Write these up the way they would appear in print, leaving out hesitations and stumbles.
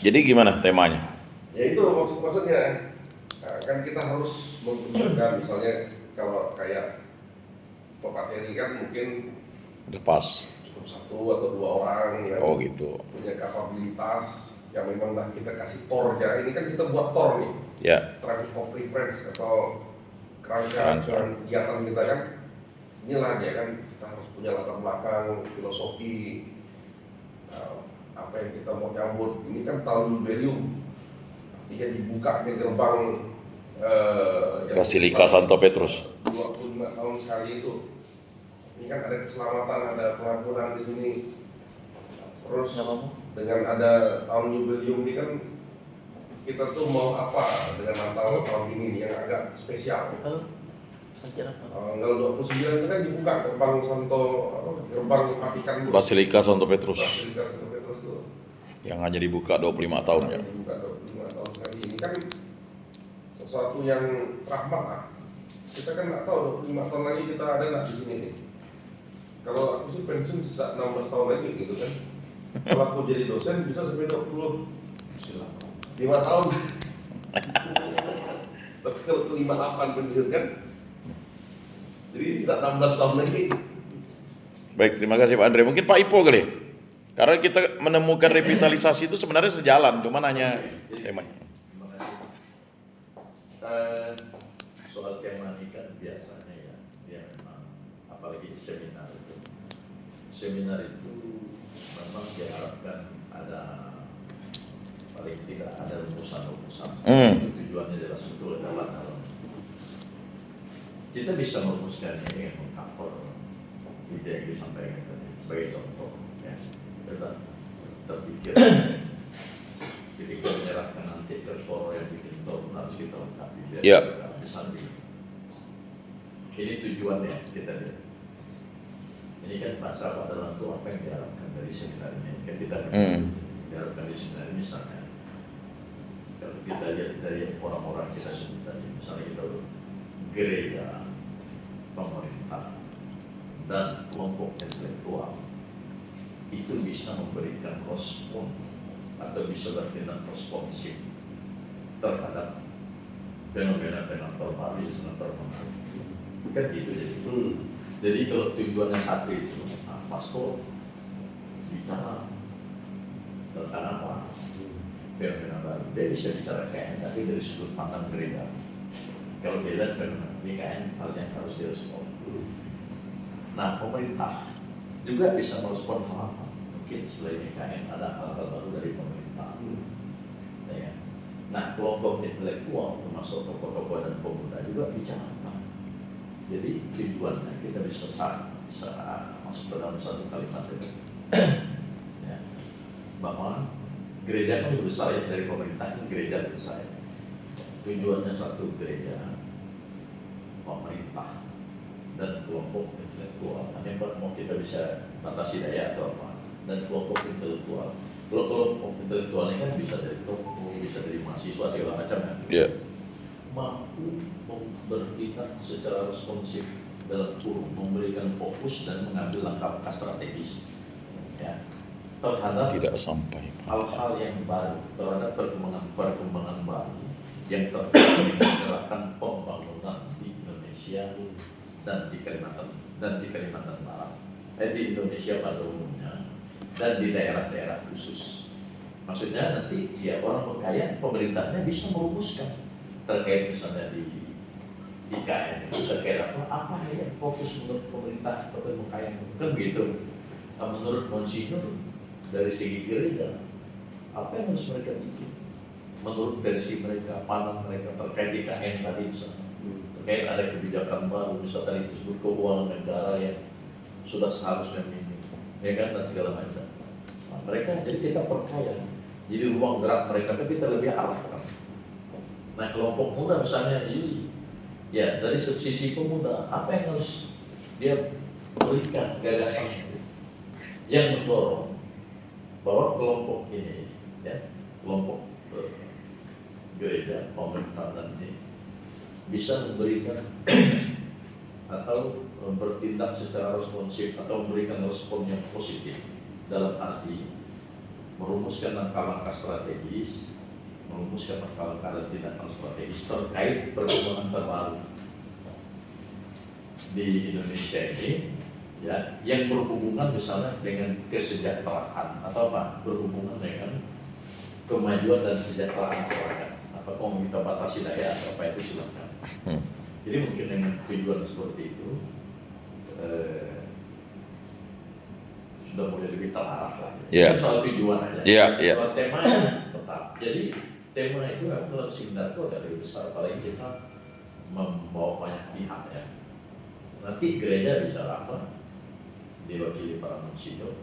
Jadi gimana temanya? Ya itu maksudnya kan kita harus mempersiapkan, misalnya kalau kayak pemateri kan mungkin Udah pas. cukup satu atau dua orang yang Oh gitu. punya kapabilitas yang memang lah kita kasih tor aja. Ini kan kita buat tor nih, Ya. trunk of reference atau kerangka kegiatan kita kan. Inilah dia kan, kita harus punya latar belakang, filosofi, apa yang kita mau nyambut. Ini kan tahun jubileum, artinya dibukanya gerbang Basilika Santo Petrus. 25 tahun sekali itu. Ini kan ada keselamatan, ada pengampunan di sini. Terus dengan ada tahun jubileum ini kan, kita tuh mau apa dengan Natal tahun ini yang agak spesial. Tanggal 29 itu kan dibuka gerbang Vatikan Basilika Santo Petrus. Basilika Santo Petrus tuh. Yang hanya dibuka 25 tahun ya. Dibuka 25 tahun sekali. Ini kan sesuatu yang rahmat lah. Kita kan nggak tahu 25 tahun lagi kita ada nggak di sini nih. Kalau aku sih pensiun sisa 16 tahun lagi gitu kan. Kalau aku jadi dosen bisa sampai 25 tahun. Tapi kalau ke 58 pensiun kan, jadi sisa 16 tahun lagi. Baik, terima kasih Pak Andre. Mungkin Pak Ipo kali. Karena kita menemukan revitalisasi itu sebenarnya sejalan, cuman hanya temanya. Terima kasih. Soal tema ini kan biasanya ya memang apalagi seminar itu memang diharapkan ada paling tidak ada rumusan-rumusan. Itu tujuannya jelas betul dalam kita bisa merumuskan ini dengan mengcover ide yang disampaikan tadi sebagai contoh ya. Kita terpikir ketika menyerahkan nanti tertor yang bikin tol harus kita lengkapi biar kita bisa ini tujuannya kita lihat. Ini kan bahasa Pak dalam itu apa yang diharapkan dari seminar ini kan kita diharapkan di seminar ini misalnya kalau kita lihat dari orang-orang kita sebut tadi misalnya kita gereja, pemerintah dan kelompok intelektual itu bisa memberikan respon atau bisa bertindak responsif terhadap fenomena-fenomena terbaru yang sangat terpengaruh. Kan gitu jadi kalau tujuannya satu itu, pastor bicara tentang apa fenomena baru, dia bisa bicara kayak tapi dari sudut pandang gereja. Kalau dia lihat fenomena ini kayak hal yang harus direspon dulu. Nah pemerintah juga bisa merespon hal apa? Mungkin selain IKN ada hal-hal baru dari pemerintah. Ya. Nah kelompok intelektual termasuk tokoh-tokoh dan pemuda juga bicara. Jadi tujuannya kita bisa masuk ke dalam satu kalimat itu. Ya. Bahwa gereja kan lebih besar ya dari pemerintah itu gereja lebih besar. Tujuannya satu gereja, pemerintah dan kelompok intelektual. Hanya mau kita bisa batasi daya atau apa. Dan kelompok intelektual. Kelompok intelektual ini kan bisa dari tokoh, bisa dari mahasiswa segala macam ya. Yeah. Mampu bertindak secara responsif dalam kurung memberikan fokus dan mengambil langkah strategis ya terhadap tidak sampai hal-hal yang baru terhadap perkembangan baru yang terkait dengan gerakan pembangunan di Indonesia dan di Kalimantan Barat, di Indonesia pada umumnya dan di daerah-daerah khusus. Maksudnya nanti ya orang berkaya pemerintahnya bisa merumuskan terkait misalnya di IKN terkait apa ya fokus menurut pemerintah atau berkaya kan begitu. Menurut Monsignor dari segi gereja apa yang harus mereka bikin menurut versi mereka, pandangan mereka terkait IKN tadi misalnya terkait ada kebijakan baru misalnya disebut keuangan negara yang sudah seharusnya minim ya kan dan segala macam. Nah, mereka jadi kita perkaya jadi ruang gerak mereka tapi kita lebih arahkan. Nah kelompok muda misalnya ini ya dari sisi pemuda apa yang harus dia berikan gagasan yang mendorong bahwa kelompok ini ya kelompok gereja pemerintah dan ini bisa memberikan atau bertindak secara responsif atau memberikan respon yang positif dalam arti merumuskan langkah-langkah strategis, merumuskan langkah-langkah dan tindakan strategis terkait perkembangan terbaru di Indonesia ini, ya, yang berhubungan misalnya dengan kesejahteraan atau apa, berhubungan dengan kemajuan dan kesejahteraan masyarakat. Apakah kita batasi daya atau apa itu silakan. Jadi mungkin dengan tujuan seperti itu sudah mulai lebih terarah lah. Yeah. Itu soal tujuan aja. Soal temanya tetap. Jadi tema itu kalau Sindar itu agak lebih besar, apalagi kita membawa banyak pihak ya. Nanti gereja bicara apa, diwakili para monsinyur,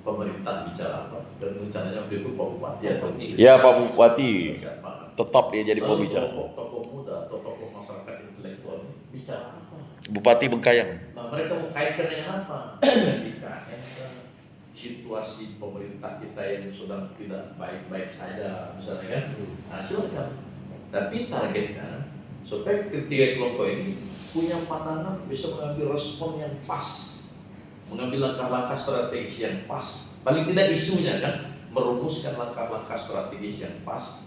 pemerintah bicara apa, dan rencananya waktu itu Pak Bupati atau Ya, Pak Bupati siapa? tetap dia jadi Lalu pembicara. tokoh muda atau tokoh masyarakat intelektual ini bicara apa? Bupati Bengkayang. Nah, mereka mau kaitkan dengan apa? Ketika situasi pemerintah kita yang sedang tidak baik-baik saja, misalnya kan, nah silakan. Tapi targetnya supaya ketiga kelompok ini punya pandangan, bisa mengambil respon yang pas, mengambil langkah-langkah strategis yang pas. Paling tidak isunya kan, merumuskan langkah-langkah strategis yang pas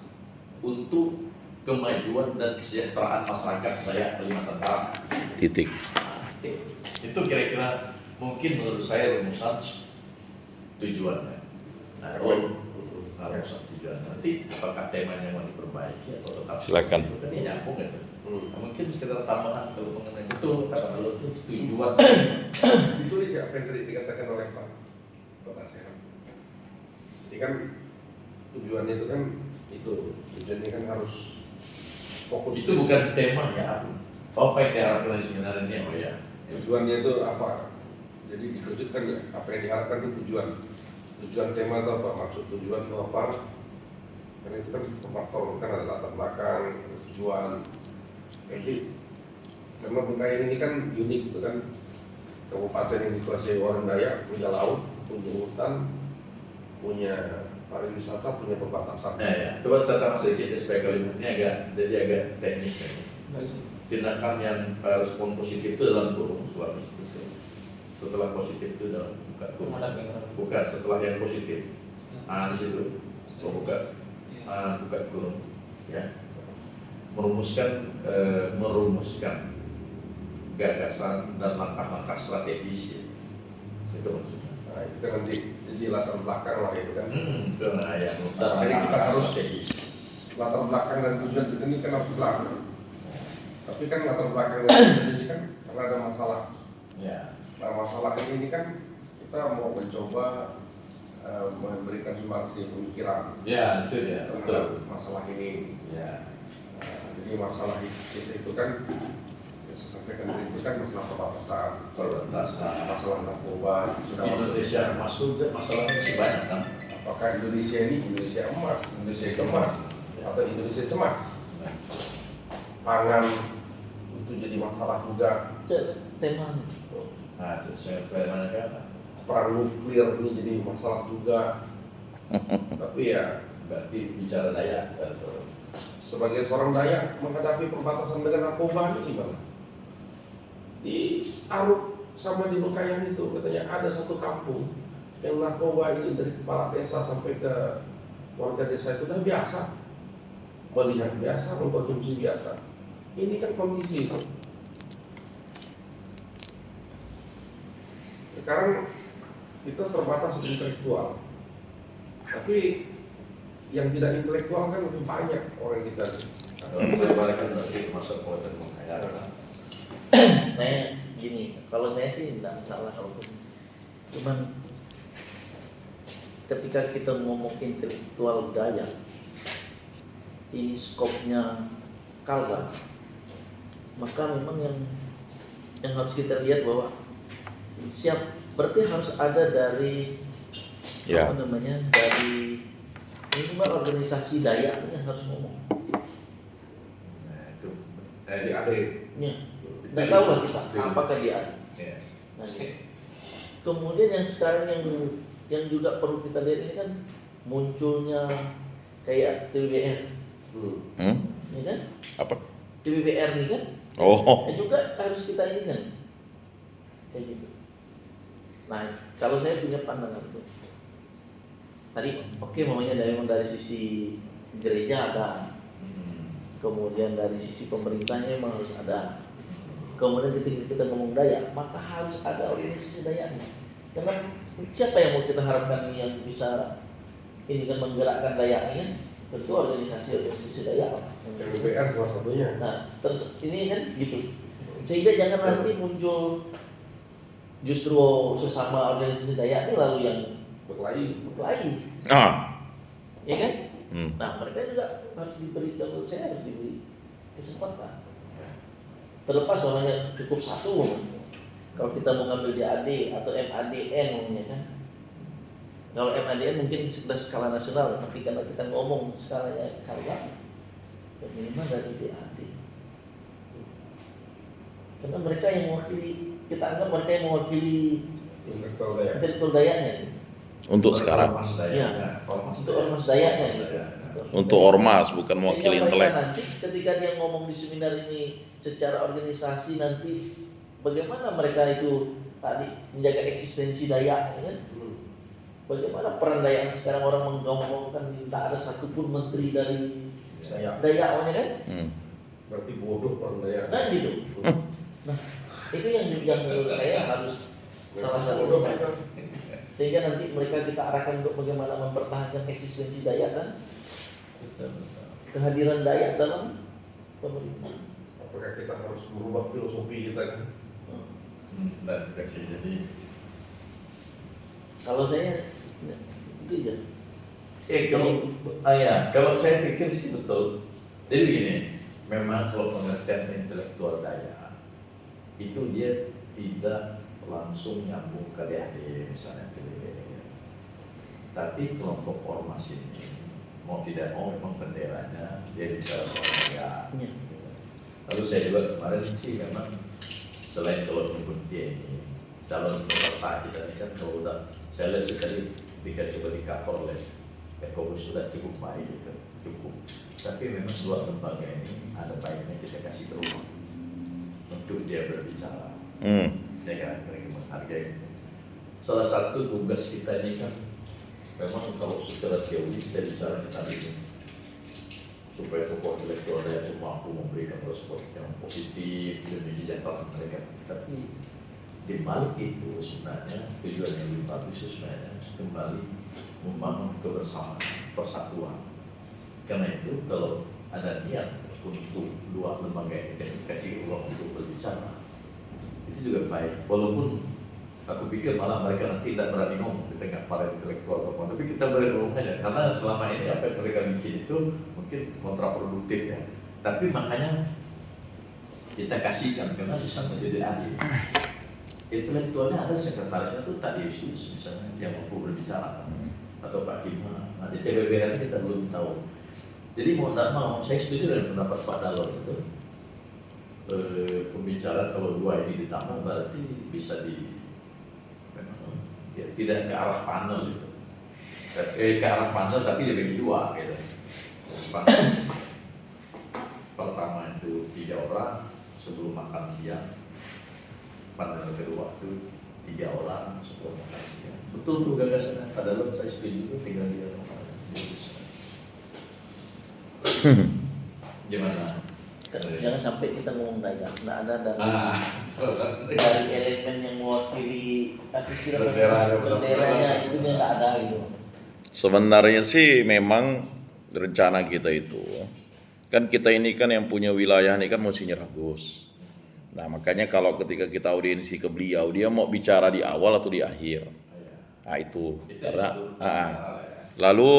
untuk kemajuan dan kesejahteraan masyarakat Dayak Kalimantan Barat. Titik. Nah, itu kira-kira mungkin menurut saya rumusan tujuannya. Nah, rumusan tujuan. Nanti apakah temanya mau diperbaiki atau tetap Silakan. itu kan ini nyambung gitu. Nah, mungkin sekedar tambahan kalau mengenai itu kata kalau itu tujuan. Ditulis ya apa yang tadi dikatakan oleh Pak Penasehat. Jadi kan tujuannya itu kan tujuannya kan harus fokus. Itu bukan tema ya. Apa yang diharapkan sebenarnya oh ya. Tujuannya itu apa? Jadi dikerucutkan ya, apa yang diharapkan itu tujuan tema itu apa, maksud tujuan itu apa, karena itu kan faktor, kan ada latar belakang, ada tujuan. Jadi karena Bengkayang ini kan unik, itu kan kabupaten yang dikuasai orang Dayak, punya laut, punya hutan, punya pariwisata, punya perbatasan. Nah ya, coba catatan sedikit supaya kalimat ini agak teknis ya. Tindakan yang respon positif itu dalam kurung suatu seperti setelah positif itu dalam bukan setelah yang positif di situ buka kurung ya, merumuskan gagasan dan langkah-langkah strategis ya. Itu maksudnya. Nah itu kan nanti jadi latar belakang lah itu kan. Itu nah ya, Makanya kita harus strategis. latar belakang dan tujuan kita ini kan harus jelas. Tapi kan latar belakang dan tujuan ini kan karena ada masalah. Ya. Nah masalah ini kan kita mau mencoba memberikan sumbangsi pemikiran. Ya, itu ya, terhadap betul. masalah ini. Ya. Jadi masalah itu kan saya sampaikan tadi itu kan masalah perbatasan, masalah narkoba sudah Indonesia masuk masalahnya masih banyak kan. Apakah Indonesia ini Indonesia emas, Indonesia kemas, atau Indonesia cemas? Pangan itu jadi masalah juga. Tema. Nah, itu saya bagaimana kan? Perang nuklir ini jadi masalah juga. Tapi ya Berarti bicara Dayak sebagai seorang Dayak menghadapi perbatasan dengan narkoba ini gimana? Di Aruk sama di Bengkayang itu katanya ada satu kampung yang narkoba ini dari kepala desa sampai ke warga desa itu udah biasa, melihat biasa, mengkonsumsi biasa. Ini kan kondisi itu. Sekarang kita terbatas intelektual, tapi yang tidak intelektual kan lebih banyak orang kita. Saya balikkan berarti masuk ke Bengkayang. Saya gini, kalau saya sih tidak masalah kalau cuman ketika kita ngomong intelektual Dayak, ini skopnya Kalbar, maka memang yang harus kita lihat bahwa berarti harus ada dari Ya. apa namanya, dari minimal organisasi Dayak yang harus ngomong. Nah, itu. Jadi ada Ya, nggak tahu lah kita apakah dia ada. Ya. Nah, gitu. Kemudian yang sekarang yang juga perlu kita lihat ini kan munculnya kayak TWR, ya kan? Apa? TWR ini kan, Oh. juga harus kita ini kan, kayak gitu. Nah, kalau saya punya pandangan itu, tadi oke mamanya dari sisi gereja ada, kemudian dari sisi pemerintahnya memang harus ada. Kemudian ketika kita ngomong Dayak, maka harus ada organisasi Dayaknya. Karena siapa yang mau kita harapkan yang bisa ini kan menggerakkan Dayaknya? Tentu organisasi Dayak. MBR salah satunya. Nah, terus ini kan gitu. Sehingga jangan nanti muncul justru sesama organisasi Dayak ini lalu yang berkelahi. Ya kan? Nah, mereka juga harus diberi, menurut saya harus diberi kesempatan. Terlepas namanya cukup satu, kalau kita mau ngambil DAD atau MADN namanya kan. Kalau MADN mungkin sudah skala nasional, tapi karena kita ngomong skalanya kalah, ya minimal dari DAD. Karena mereka yang mewakili, kita anggap mereka yang mewakili intelektual Dayaknya. Untuk sekarang. Ya, untuk ormas Dayaknya gitu. Untuk ormas, bukan mewakili intelek. Nanti ketika dia ngomong di seminar ini secara organisasi nanti bagaimana mereka itu tadi menjaga eksistensi Dayak, ya kan? Bagaimana peran Dayak sekarang orang menggaung-gaungkan tak ada satupun menteri dari Dayak kan? Berarti bodoh orang Dayak. Nah gitu. Nah itu yang menurut saya harus salah satu sehingga nanti mereka kita arahkan untuk bagaimana mempertahankan eksistensi Dayak dan kehadiran Dayak dalam pemerintah. Apakah kita harus merubah filosofi kita kan? Dan refleksi jadi Kalau saya itu ya. Kalau saya pikir sih betul. Jadi begini, memang kalau pengertian intelektual Dayak itu dia tidak langsung nyambung ke DAD misalnya ke DAD. Tapi kelompok ormas ini mau tidak mau memang benderanya dia bicara soal Dayak. Lalu saya juga kemarin sih memang selain kalau menyebut dia ini calon peserta kita ini kan kalau udah saya lihat sih tadi ketika coba di cover oleh Eko sudah cukup baik gitu, cukup. Tapi memang dua lembaga ini ada baiknya kita kasih peluang untuk dia berbicara. Saya kira-kira menghargai. Salah satu tugas kita ini kan memang kalau secara teori kita bicara kita ini supaya tokoh intelektual Dayak itu mampu memberikan respon yang positif demi kesejahteraan mereka. Tapi di balik itu sebenarnya tujuan yang lebih bagus sebenarnya kembali membangun kebersamaan, persatuan. Karena itu kalau ada niat untuk dua lembaga ini kasih ruang untuk berbicara, itu juga baik. Walaupun aku pikir malah mereka nanti tidak berani ngomong di tengah para intelektual atau tapi kita beri ruang aja karena selama ini apa yang mereka bikin itu mungkin kontraproduktif ya. Tapi makanya kita kasihkan karena bisa menjadi adil. Intelektualnya ada sekretarisnya tuh Tadi Yusius misalnya yang mampu berbicara atau Pak Kima. Nah di TBBR kita belum tahu. Jadi mau tidak mau saya setuju dengan pendapat Pak Dalon itu. Pembicaraan kalau dua ini ditambah berarti bisa ya, tidak ke arah panel gitu. Ke arah panel tapi dibagi dua gitu. Pertama itu 3 orang sebelum makan siang. Panel kedua itu 3 orang sebelum makan siang. Betul tuh gagasannya. Padahal saya setuju itu tinggal dia gimana? Jangan sampai kita ngomong Dayak, nggak ada dari elemen yang mewakili benderanya itu dia nggak ada gitu. Sebenarnya sih memang rencana kita itu kan kita ini kan yang punya wilayah ini kan Monsinyur Agus. Nah makanya kalau ketika kita audiensi ke beliau dia mau bicara di awal atau di akhir. Nah itu karena lalu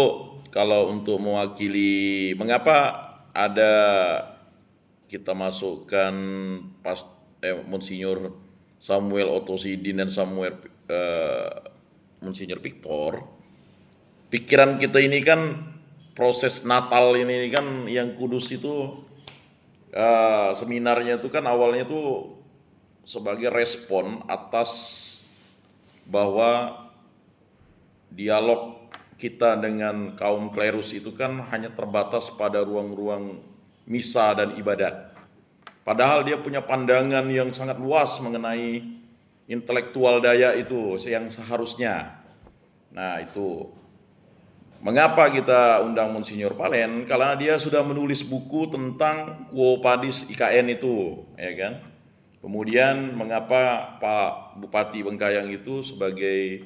kalau untuk mewakili mengapa ada kita masukkan Monsinyur Samuel Otosidin dan Monsinyur Victor. Pikiran kita ini kan proses Natal ini kan yang kudus itu seminarnya itu kan awalnya itu sebagai respon atas bahwa dialog kita dengan kaum klerus itu kan hanya terbatas pada ruang-ruang misa dan ibadat. Padahal dia punya pandangan yang sangat luas mengenai intelektual Dayak itu yang seharusnya. Nah itu Mengapa kita undang Monsinyur Palen? Karena dia sudah menulis buku tentang Quo Vadis IKN itu, ya kan? Kemudian mengapa Pak Bupati Bengkayang itu sebagai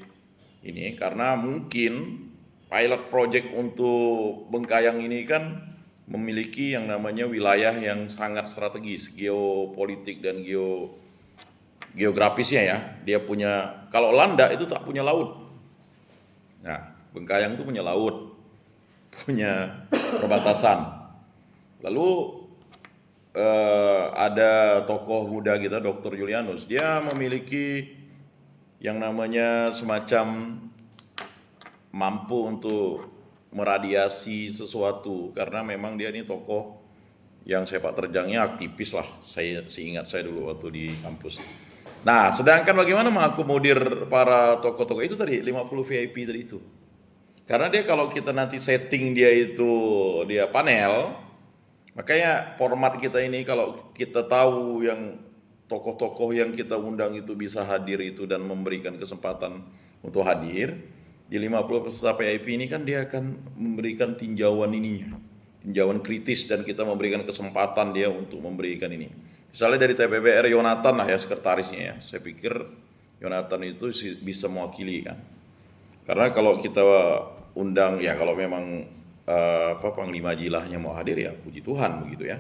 ini? Karena mungkin pilot project untuk Bengkayang ini kan memiliki yang namanya wilayah yang sangat strategis, geopolitik dan geografisnya ya. Dia punya, kalau Landa itu tak punya laut. Nah, Bengkayang itu punya laut, punya perbatasan. Lalu ada tokoh muda kita, Dr. Julianus. Dia memiliki yang namanya semacam mampu untuk meradiasi sesuatu, karena memang dia ini tokoh yang sepak terjangnya aktivis lah. Saya seingat saya dulu waktu di kampus. Nah, sedangkan bagaimana mengakomodir para tokoh-tokoh itu tadi 50 VIP tadi itu. Karena dia kalau kita nanti setting dia itu dia panel, makanya format kita ini kalau kita tahu yang tokoh-tokoh yang kita undang itu bisa hadir itu dan memberikan kesempatan untuk hadir, di 50 peserta VIP ini kan dia akan memberikan tinjauan ininya, tinjauan kritis, dan kita memberikan kesempatan dia untuk memberikan ini. Misalnya dari TPBR Yonatan lah ya sekretarisnya ya, saya pikir Yonatan itu bisa mewakili kan. Karena kalau kita undang ya kalau memang Panglima Jilahnya mau hadir ya puji Tuhan begitu ya.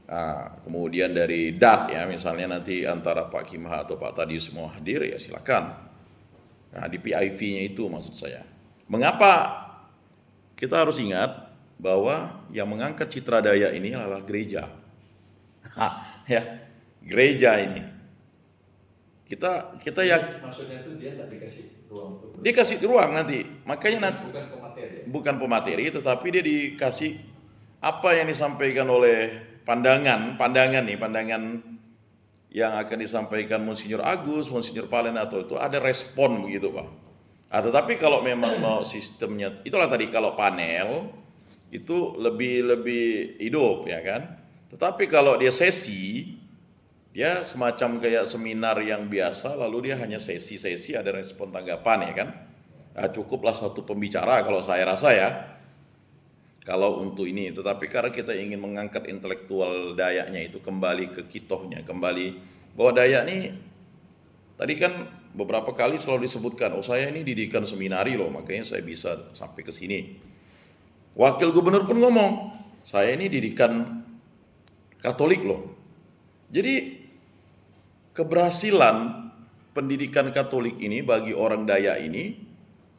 Nah, kemudian dari DAT ya misalnya nanti antara Pak Kimha atau Pak Tadius mau hadir ya silakan. Nah di PIV-nya itu maksud saya. Mengapa kita harus ingat bahwa yang mengangkat Citra Dayak ini adalah gereja. Ya gereja ini. Kita ya. Maksudnya itu dia nggak dikasih ruang untuk. Dia kasih ruang nanti, makanya nanti Bukan pemateri. bukan pemateri, tetapi dia dikasih apa yang disampaikan oleh pandangan yang akan disampaikan Monsinyur Agus, Monsinyur Palen atau itu ada respon begitu Pak. Tetapi kalau memang mau sistemnya, itulah tadi kalau panel itu lebih hidup ya kan. Tetapi kalau dia sesi, dia semacam kayak seminar yang biasa, lalu dia hanya sesi-sesi ada respon tanggapan ya kan. Nah, cukuplah satu pembicara kalau saya rasa ya. Kalau untuk ini, tetapi karena kita ingin mengangkat intelektual Dayaknya itu kembali ke kitohnya, kembali bahwa Dayak ini tadi kan beberapa kali selalu disebutkan, oh saya ini didikan seminari loh, makanya saya bisa sampai ke sini. Wakil gubernur pun ngomong, saya ini didikan Katolik loh. Jadi keberhasilan pendidikan Katolik ini bagi orang Dayak ini,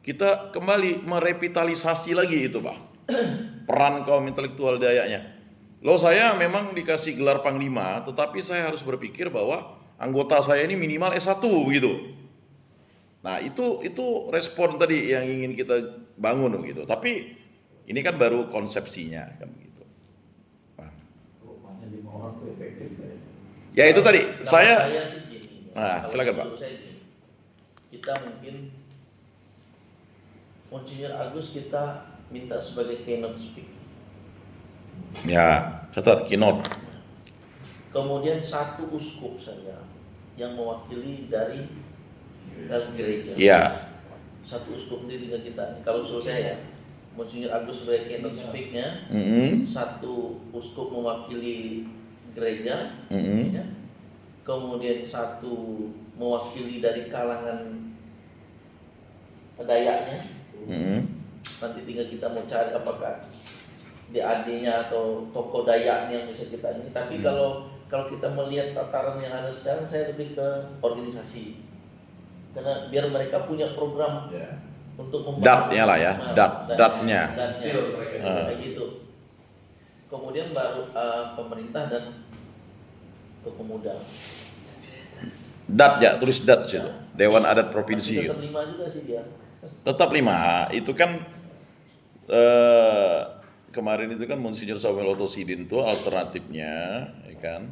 kita kembali merevitalisasi lagi itu Pak, peran kaum intelektual Dayaknya. Loh saya memang dikasih gelar Panglima, tetapi saya harus berpikir bahwa anggota saya ini minimal S1 begitu. Nah itu respon tadi yang ingin kita bangun begitu. Tapi ini kan baru konsepsinya kan begitu. Ya itu tadi saya sih gini, nah silakan Pak. Kita mungkin Monsinyur Agus kita minta sebagai keynote speaker. Ya catat keynote. Kemudian satu uskup saja yang mewakili dari gereja. Iya. Satu uskup ini tinggal kita. Kalau suruh saya, Monsinyur Agus sebagai keynote speaker-nya, satu uskup mewakili gereja, ya. Kemudian satu mewakili dari kalangan Dayaknya. Nanti tinggal kita mau cari apakah DAD-nya atau tokoh Dayaknya yang bisa kita ini. Tapi kalau kita melihat tataran yang ada sekarang, saya lebih ke organisasi. Karena biar mereka punya program untuk membangun Dat-nya lah ya, dat-nya. Kayak gitu. Kemudian baru pemerintah dan tokoh muda. Dat ya, tulis dat situ. Dewan Adat Provinsi. Tetap 5 juga sih dia. Tetap 5. Itu kan kemarin itu kan Monsinyur Samuel Otto Sidin itu alternatifnya, ya kan?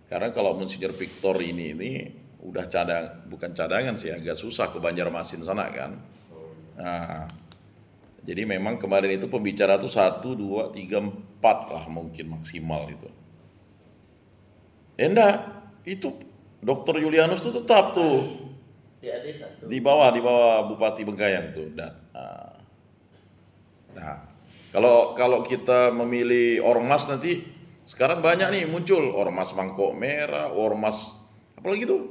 Karena kalau Monsinyur Victor ini udah bukan cadangan sih, agak susah ke Banjarmasin sana kan. Nah, jadi memang kemarin itu pembicara tuh 1, 2, 3, 4 lah mungkin maksimal itu. Enggak, itu Dr. Julianus tuh tetap tuh DAD 1. di bawah Bupati Bengkayang tuh. Dan Nah, kalau kita memilih ormas nanti sekarang banyak nih muncul ormas mangkok merah, ormas apalagi tuh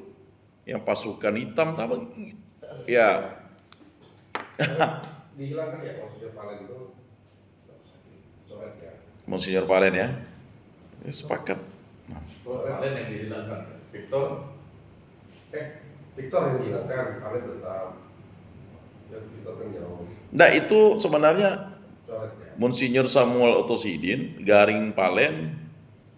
yang pasukan hitam apa ya. Dihilangkan ya Monsinyur Palen itu, coret ya. Monsinyur Palen ya. Sepakat. Kalian yang dihilangkan, Victor. Victor yang dihilangkan, Palen tetap. Ya, Victor kan jauh. Nah itu sebenarnya Coret ya. Monsinyur Samuel Otosidin, Garing Palen,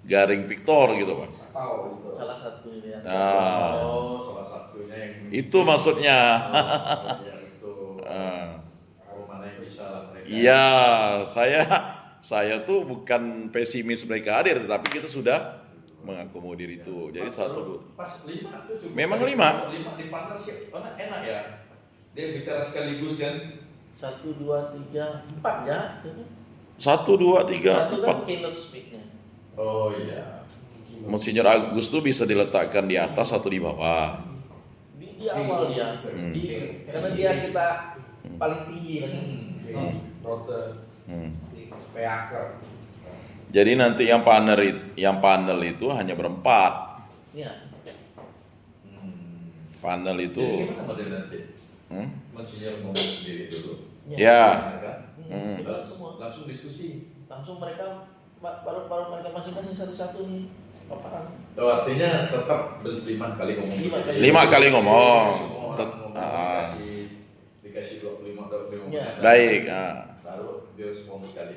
Garing Victor gitu Pak. Atau itu. Salah satu ya. Nah, Oh, salah satunya yang itu maksudnya. Oh, yang itu. Ah. Mana yang bisa lah mereka. Iya, saya tuh bukan pesimis mereka hadir, tetapi kita sudah mengakomodir itu. Jadi pas 5 tuh cukup. Memang 5. 5 di panel sih, enak ya. Dia bicara sekaligus kan. 1, 2, 3, 4 ya. 1, 2, 3, Satu kan 4. keynote speak-nya. Oh iya. Monsinyur Agus tuh bisa diletakkan di atas atau di bawah. Di awal dia. Karena dia kita paling tinggi kan. Note speaker. Jadi nanti yang panel itu hanya berempat. Iya. Panel itu. Jadi gimana model nanti? Hmm? Monsinyur ngomong sendiri dulu. Ya. Langsung diskusi. Langsung mereka baru mereka masing-masing satu-satu nih paparan. Oh, artinya tetap 5 kali ngomong. 5 kali ngomong. Semua orang ngomong dikasih 25 Ya. Baik. baru direspon sekali.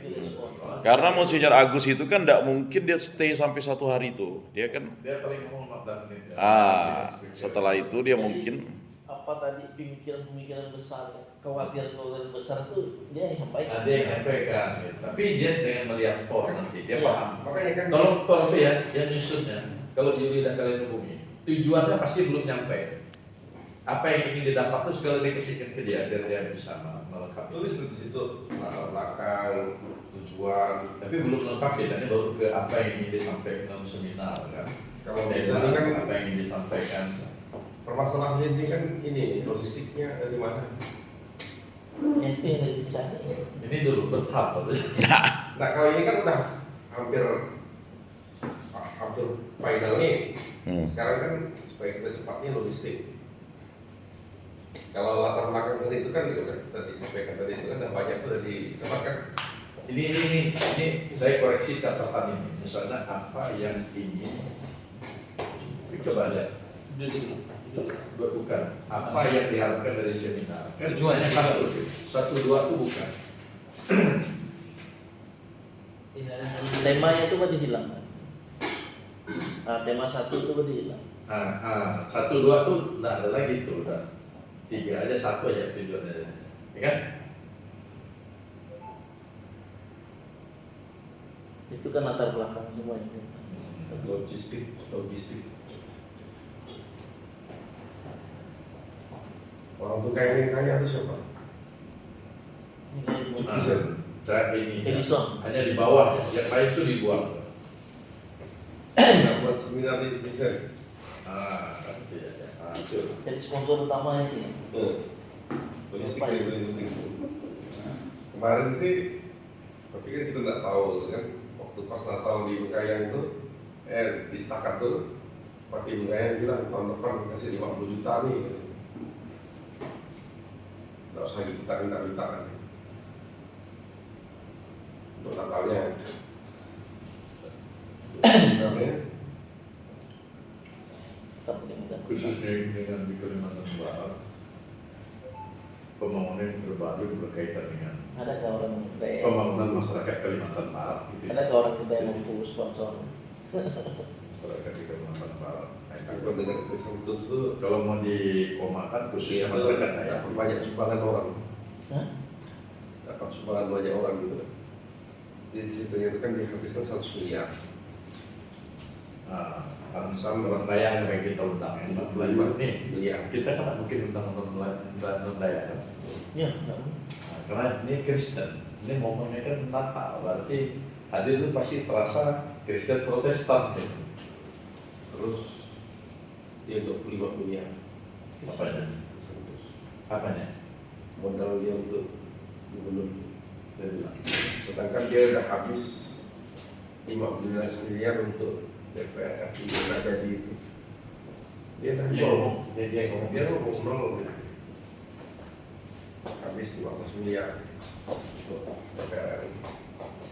Karena Monsinyur Agus itu kan tidak mungkin dia stay sampai 1 hari itu. Dia kan Dia paling ngomong 15 menit. setelah itu dia Jadi, mungkin apa tadi pemikiran besar, kekhawatiran besar itu dia yang sampaikan. Ada yang nyampaikan, gitu. Tapi dia dengan melihat tor nanti dia Ya. paham. Makanya kan Kalau tor itu ya, yang nyusunnya, kalau Yuli dan kalian hubungi, tujuannya pasti belum nyampe. Apa yang ingin didapat tuh segala dikasihkan ke dia biar dia bisa melengkapi. tulis di situ latar belakang, tujuan. Tapi belum lengkap bedanya baru ke apa yang ingin disampaikan dalam seminar kan. Kalau Tema, misalnya kan apa yang ingin disampaikan. permasalahan ini kan ini logistiknya dari mana? Ya, itu yang dari sana. Ini dulu bertahap. Nah kalau ini kan udah hampir final nih. Sekarang kan supaya kita cepatnya logistik. Kalau latar belakang tadi itu kan udah kita disampaikan tadi itu kan udah banyak tuh udah dicepatkan. Ini saya koreksi catatan ini. Misalnya apa yang ingin coba lihat. Bukan apa yang diharapkan dari seminar. Kan tujuannya satu dua itu bukan. Temanya itu kan dihilangkan. Nah, tema 1 itu kan dihilang. 1, 2 tuh nggak ada lagi tuh, udah 3 aja, 1 aja tujuannya, ya kan? Itu kan latar belakang semua itu. Logistik. Orang tuh kayak kaya itu siapa? Saya ini Edison. hanya di bawah, yang lain tuh dibuang. Nah, buat seminar di Edison. Itu. Jadi sponsor utamanya ini. Logistik yang paling penting. Kemarin sih, tapi kan kita nggak tahu kan waktu pas Natal di Bekayang itu, di Setakat tuh, Pati Bekayang bilang tahun depan kasih 50 juta nih. Gitu. Nggak usah kita minta kan untuk Natalnya. Sebenarnya Khususnya dengan di Kalimantan Barat, pembangunan terbaru berkaitan dengan Ada nggak orang kayak pembangunan masyarakat Kalimantan Barat gitu. ada nggak orang kita yang mampu sponsor? Masyarakat di Kalimantan Barat. kalau dengan Edison itu Kalau mau dikomakan khususnya masyarakat daerah. dapat banyak sumbangan orang. Hah? Dapat sumbangan banyak orang gitu. Di situ itu kan dihabiskan 100 miliar. Sama orang Dayak yang kita undang yang 45 nih. Miliar. Kita kan nggak mungkin undang non Dayak kan? Ya, nggak. Karena ini Kristen, ini momennya kan Natal, berarti hadir itu pasti terasa Kristen Protestan gitu. Terus dia untuk 5 miliar. Apanya? Apanya? Modal dia untuk gubernur. Dia bilang. Sedangkan dia udah habis 15 miliar untuk DPR RI yang nggak jadi itu. Dia kan Dia ngomong, dia ngomong. dia ngomong nol gitu. Habis 15 miliar untuk DPR RI.